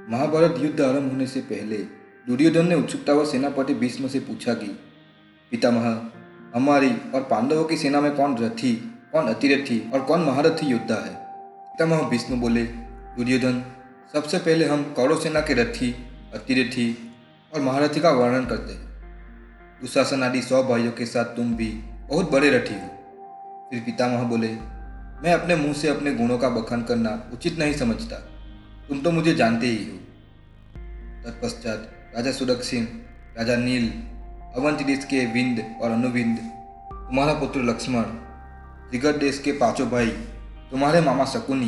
महाभारत युद्ध आरंभ होने से पहले दुर्योधन ने उत्सुकतावश सेनापति भीष्म से पूछा कि पितामह, हमारी और पांडवों की सेना में कौन रथी, कौन अतिरथी और कौन महारथी योद्धा है। पितामह भीष्म बोले, दुर्योधन, सबसे पहले हम कौरव सेना के रथी, अतिरथी और महारथी का वर्णन करते हैं। दुशासन आदि 100 भाइयों के साथ तुम भी बहुत बड़े रथी हो। फिर पितामह बोले, मैं अपने मुंह से अपने गुणों का बखान करना उचित नहीं समझता, तुम तो मुझे जानते ही हो। तत्पश्चात राजा सुदक्षिण, राजा नील, अवंत देश के विंद और अनुविंद, तुम्हारा पुत्र लक्ष्मण, त्रिगत देश के 5 भाई, तुम्हारे मामा शकुनी,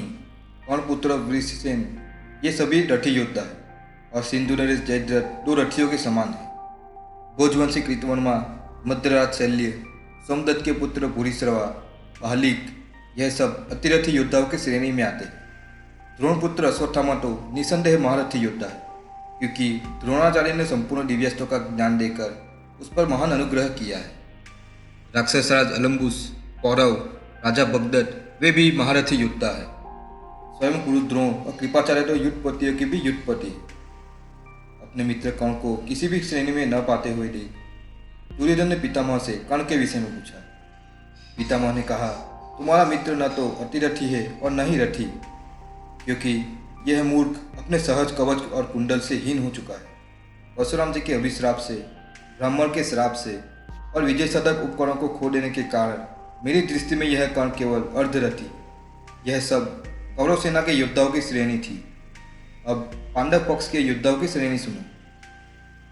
कर्ण पुत्र वृषसेन, ये सभी रथी योद्धा है और सिंधु नरेश जयद्रथ 2 रथियों के समान है। भोजवंशी कृतवर्मा, मध्यराज शैल्य, सोमदत्त के पुत्र भूरिश्रवा, बाहलिक, यह सब अतिरथी योद्धाओं की श्रेणी में आते हैं। द्रोणपुत्र अश्वत्थामा तो निसंदेह महारथी योद्धा है, क्योंकि द्रोणाचार्य ने संपूर्ण दिव्यास्त्रों का ज्ञान देकर उस पर महान अनुग्रह किया है। राक्षसराज अलम्बुस, कौरव, राजा भगदत्त, वे भी महारथी योद्धा है। स्वयं गुरु द्रोण और कृपाचार्य तो युद्धपतियों के भी युद्धपति है। अपने मित्र कर्ण को किसी भी श्रेणी में न पाते हुए देख दुर्योधन ने पितामह से कर्ण के विषय में पूछा। पितामह ने कहा, तुम्हारा मित्र न तो अतिरथी है और न ही रथी, क्योंकि यह मूर्ख अपने सहज कवच और कुंडल से हीन हो चुका है। परशुराम जी के अभिश्राप से, ब्राह्मण के श्राप से और विजय सदक उपकरणों को खो देने के कारण मेरी दृष्टि में यह कर्ण केवल अर्धरथी। यह सब कौरव सेना के योद्धाओं की श्रेणी थी। अब पांडव पक्ष के योद्धाओं की श्रेणी सुनो।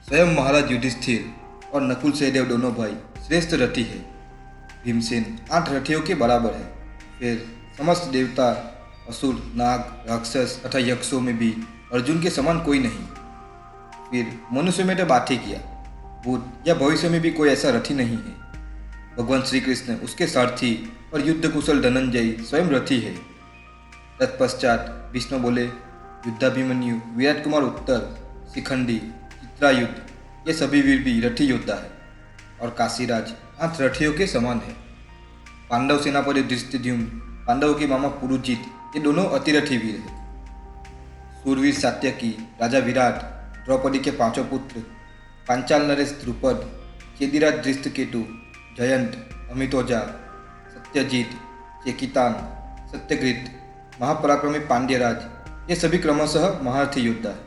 स्वयं महाराज युधिष्ठिर और नकुल सहदेव दोनों भाई श्रेष्ठ रथी है। भीमसेन 8 रथियों के बराबर है। फिर समस्त देवता, असुर, नाग, राक्षस तथा यक्षों में भी अर्जुन के समान कोई नहीं। फिर मनुष्य में तो बात ही किया, भूत या भविष्य में भी कोई ऐसा रथी नहीं है। भगवान श्री कृष्ण, उसके सारथी और युद्ध कुशल धनंजय स्वयं रथी है। तत्पश्चात विष्णु बोले, युद्धाभिमन्यु, विराट कुमार उत्तर, शिखंडी, चित्रायुध, ये सभी वीर भी रथी योद्धा है और काशीराज 8 रथियों के समान है। पांडव सेनापति धृष्टद्युम्न, पांडवों के मामा पुरुजित, ये दोनों अतिरथी वीर हैं। सूरवीर सात्यकी, राजा विराट, द्रौपदी के 5 पुत्र, पांचाल नरेश द्रुपद, चेदिराज धृष्टकेतु, जयंत, अमितोजा, सत्यजीत, चेकितान, सत्यग्रित, महापराक्रमी पांड्यराज, ये सभी क्रमशः महारथी योद्धा है।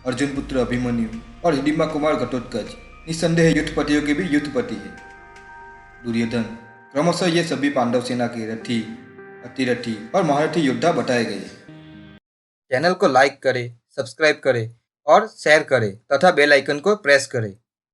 अर्जुन पुत्र अभिमन्यु और हिडिंबा कुमार घटोत्कच निसंदेह युद्धपतियों के भी युद्धपति है। दुर्योधन, क्रमशः ये सभी पांडव सेना के रथी, अतिरथी और महारथी योद्धा बताए गए। चैनल को लाइक करें, सब्सक्राइब करें और शेयर करें तथा बेल आइकन को प्रेस करें।